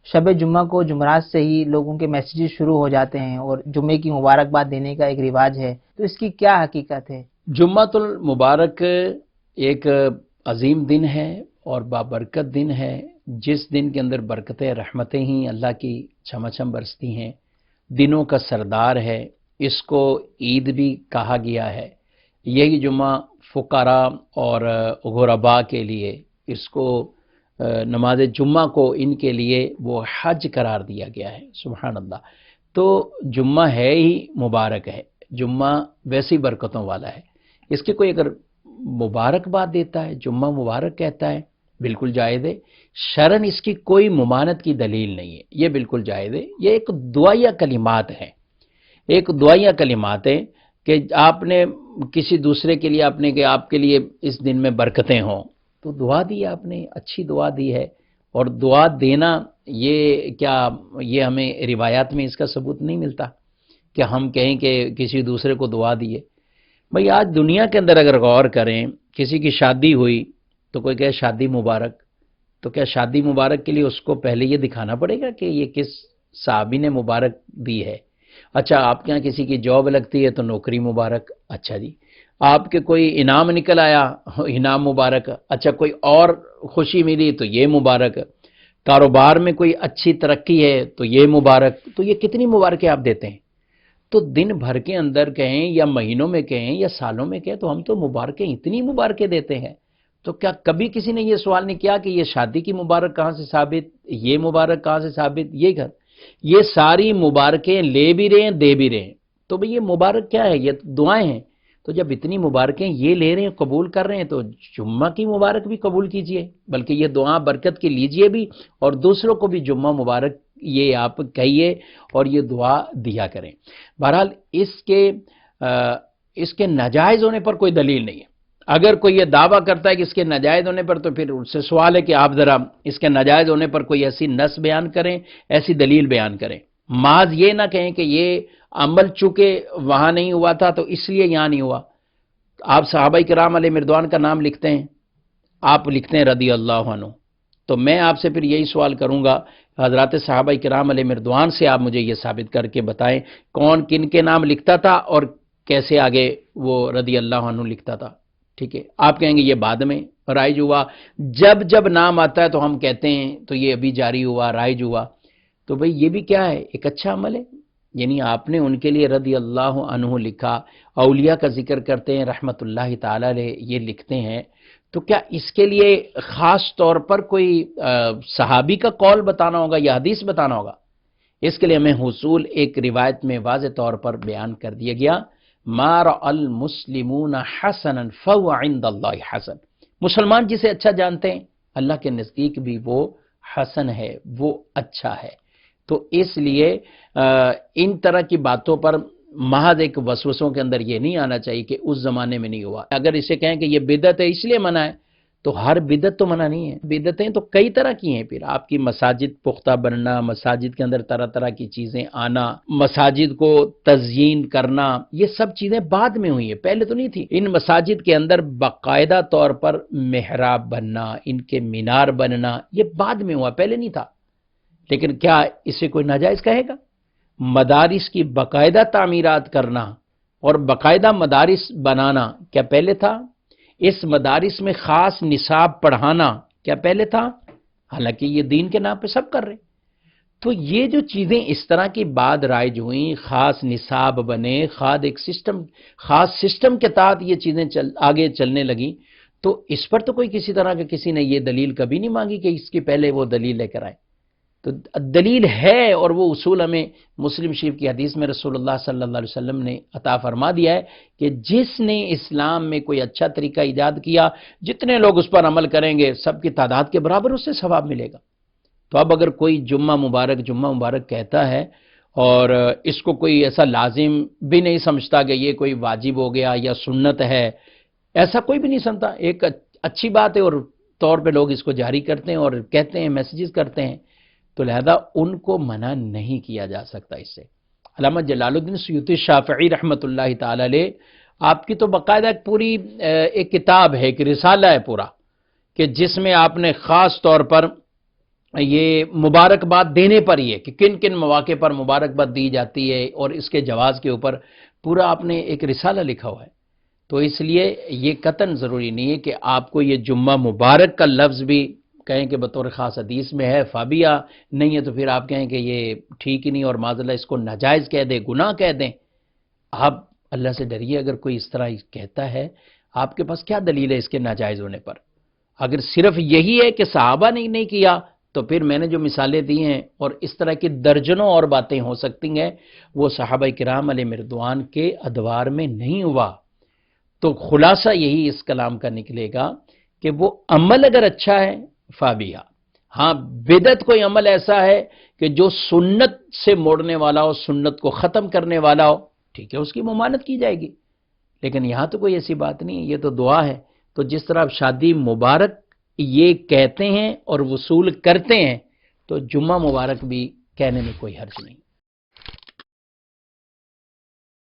شب جمعہ کو جمعرات سے ہی لوگوں کے میسیجز شروع ہو جاتے ہیں اور جمعے کی مبارکباد دینے کا ایک رواج ہے، تو اس کی کیا حقیقت ہے؟ جمعۃ المبارک ایک عظیم دن ہے اور بابرکت دن ہے، جس دن کے اندر برکتیں رحمتیں ہی اللہ کی چھمچم برستی ہیں، دنوں کا سردار ہے، اس کو عید بھی کہا گیا ہے۔ یہی جمعہ فقراء اور غرباء کے لیے، اس کو نماز جمعہ کو ان کے لیے وہ حج قرار دیا گیا ہے، سبحان اللہ۔ تو جمعہ ہے ہی مبارک ہے، جمعہ ویسی برکتوں والا ہے، اس کی کوئی اگر مبارکباد دیتا ہے، جمعہ مبارک کہتا ہے، بالکل جائز ہے۔ شرعاً اس کی کوئی ممانعت کی دلیل نہیں ہے، یہ بالکل جائز ہے۔ یہ ایک دعائیہ کلمات ہیں، ایک دعائیہ کلمات ہیں کہ آپ نے کسی دوسرے کے لیے آپ نے کہ آپ کے لیے اس دن میں برکتیں ہوں، تو دعا دی آپ نے، اچھی دعا دی ہے۔ اور دعا دینا یہ کیا، یہ ہمیں روایات میں اس کا ثبوت نہیں ملتا کہ ہم کہیں کہ کسی دوسرے کو دعا دیے۔ بھئی آج دنیا کے اندر اگر غور کریں، کسی کی شادی ہوئی تو کوئی کہے شادی مبارک، تو کیا شادی مبارک کے لیے اس کو پہلے یہ دکھانا پڑے گا کہ یہ کس صحابی نے مبارک دی ہے؟ اچھا آپ کے یہاں کسی کی جاب لگتی ہے تو نوکری مبارک، اچھا جی آپ کے کوئی انعام نکل آیا، انعام مبارک، اچھا کوئی اور خوشی ملی تو یہ مبارک، کاروبار میں کوئی اچھی ترقی ہے تو یہ مبارک، تو یہ کتنی مبارکیں آپ دیتے ہیں؟ تو دن بھر کے اندر کہیں یا مہینوں میں کہیں یا سالوں میں کہیں تو ہم تو مبارکیں اتنی مبارکیں دیتے ہیں، تو کیا کبھی کسی نے یہ سوال نہیں کیا کہ یہ شادی کی مبارک کہاں سے ثابت، یہ مبارک کہاں سے ثابت؟ یہ گھر، یہ ساری مبارکیں لے بھی رہے ہیں دے بھی رہے ہیں، تو بھئی یہ مبارک کیا ہے؟ یہ دعائیں ہیں۔ تو جب اتنی مبارکیں یہ لے رہے ہیں، قبول کر رہے ہیں، تو جمعہ کی مبارک بھی قبول کیجئے، بلکہ یہ دعا برکت کی لیجئے بھی، اور دوسروں کو بھی جمعہ مبارک یہ آپ کہیے اور یہ دعا دیا کریں۔ بہرحال اس کے ناجائز ہونے پر کوئی دلیل نہیں ہے۔ اگر کوئی یہ دعویٰ کرتا ہے کہ اس کے ناجائز ہونے پر، تو پھر اس سے سوال ہے کہ آپ ذرا اس کے ناجائز ہونے پر کوئی ایسی نص بیان کریں، ایسی دلیل بیان کریں۔ محض یہ نہ کہیں کہ یہ عمل چونکہ وہاں نہیں ہوا تھا تو اس لیے یہاں نہیں ہوا۔ آپ صحابہ کرام علیہ مردوان کا نام لکھتے ہیں، آپ لکھتے ہیں رضی اللہ عنہ، تو میں آپ سے پھر یہی سوال کروں گا، حضرات صحابہ کرام علیہ مردوان سے آپ مجھے یہ ثابت کر کے بتائیں کون کن کے نام لکھتا تھا اور کیسے آگے وہ رضی اللہ عنہ لکھتا تھا۔ ٹھیک ہے، آپ کہیں گے یہ بعد میں رائج ہوا، جب جب نام آتا ہے تو ہم کہتے ہیں تو یہ ابھی جاری ہوا، رائج ہوا۔ تو بھئی یہ بھی کیا ہے؟ ایک اچھا عمل ہے، یعنی آپ نے ان کے لیے رضی اللہ عنہ لکھا، اولیاء کا ذکر کرتے ہیں رحمت اللہ تعالی علیہ، یہ لکھتے ہیں، تو کیا اس کے لیے خاص طور پر کوئی صحابی کا قول بتانا ہوگا یا حدیث بتانا ہوگا؟ اس کے لیے ہمیں حصول ایک روایت میں واضح طور پر بیان کر دیا گیا، ما رأى المسلمون حسنا فهو عند اللہ حسن، مسلمان جسے اچھا جانتے ہیں اللہ کے نزدیک بھی وہ حسن ہے، وہ اچھا ہے۔ تو اس لیے ان طرح کی باتوں پر محض ایک وسوسوں کے اندر یہ نہیں آنا چاہیے کہ اس زمانے میں نہیں ہوا۔ اگر اسے کہیں کہ یہ بدعت ہے اس لیے منع ہے، تو ہر بدعت تو منع نہیں ہے، بدعتیں تو کئی طرح کی ہیں۔ پھر آپ کی مساجد پختہ بننا، مساجد کے اندر طرح طرح کی چیزیں آنا، مساجد کو تزئین کرنا، یہ سب چیزیں بعد میں ہوئی ہیں، پہلے تو نہیں تھی۔ ان مساجد کے اندر باقاعدہ طور پر محراب بننا، ان کے مینار بننا، یہ بعد میں ہوا، پہلے نہیں تھا۔ لیکن کیا اسے کوئی ناجائز کہے گا؟ مدارس کی باقاعدہ تعمیرات کرنا اور باقاعدہ مدارس بنانا کیا پہلے تھا؟ اس مدارس میں خاص نصاب پڑھانا کیا پہلے تھا؟ حالانکہ یہ دین کے نام پہ سب کر رہے ہیں۔ تو یہ جو چیزیں اس طرح کی بعد رائج ہوئیں، خاص نصاب بنے، خاص سسٹم کے تحت یہ چیزیں آگے چلنے لگیں، تو اس پر تو کوئی کسی طرح کا کسی نے یہ دلیل کبھی نہیں مانگی کہ اس کی پہلے وہ دلیل لے کر آئے۔ تو دلیل ہے، اور وہ اصول ہمیں مسلم شریف کی حدیث میں رسول اللہ صلی اللہ علیہ وسلم نے عطا فرما دیا ہے کہ جس نے اسلام میں کوئی اچھا طریقہ ایجاد کیا، جتنے لوگ اس پر عمل کریں گے سب کی تعداد کے برابر اس سے ثواب ملے گا۔ تو اب اگر کوئی جمعہ مبارک کہتا ہے اور اس کو کوئی ایسا لازم بھی نہیں سمجھتا کہ یہ کوئی واجب ہو گیا یا سنت ہے، ایسا کوئی بھی نہیں سمجھتا، ایک اچھی بات ہے اور طور پہ لوگ اس کو جاری کرتے ہیں اور کہتے ہیں، میسیجز کرتے ہیں، تو لہذا ان کو منع نہیں کیا جا سکتا اس سے۔ علامہ جلال الدین سیوطی شافعی رحمۃ اللہ تعالی علیہ، آپ کی تو باقاعدہ ایک پوری ایک کتاب ہے، ایک رسالہ ہے پورا، کہ جس میں آپ نے خاص طور پر یہ مبارکباد دینے پر ہی ہے کہ کن کن مواقع پر مبارکباد دی جاتی ہے، اور اس کے جواز کے اوپر پورا آپ نے ایک رسالہ لکھا ہوا ہے۔ تو اس لیے یہ قطعاً ضروری نہیں ہے کہ آپ کو یہ جمعہ مبارک کا لفظ بھی کہیں کہ بطور خاص حدیث میں ہے، فابیہ نہیں ہے تو پھر آپ کہیں کہ یہ ٹھیک ہی نہیں، اور معاذ اللہ اس کو ناجائز کہہ دیں، گناہ کہہ دیں۔ آپ اللہ سے ڈریے، اگر کوئی اس طرح کہتا ہے، آپ کے پاس کیا دلیل ہے اس کے ناجائز ہونے پر؟ اگر صرف یہی ہے کہ صحابہ نے نہیں کیا، تو پھر میں نے جو مثالیں دی ہیں اور اس طرح کی درجنوں اور باتیں ہو سکتی ہیں، وہ صحابہ کرام علیہ رضوان کے ادوار میں نہیں ہوا۔ تو خلاصہ یہی اس کلام کا نکلے گا کہ وہ عمل اگر اچھا ہے فابیہ، ہاں بدعت کوئی عمل ایسا ہے کہ جو سنت سے موڑنے والا ہو، سنت کو ختم کرنے والا ہو، ٹھیک ہے، اس کی ممانعت کی جائے گی۔ لیکن یہاں تو کوئی ایسی بات نہیں ہے، یہ تو دعا ہے۔ تو جس طرح آپ شادی مبارک یہ کہتے ہیں اور وصول کرتے ہیں، تو جمعہ مبارک بھی کہنے میں کوئی حرج نہیں۔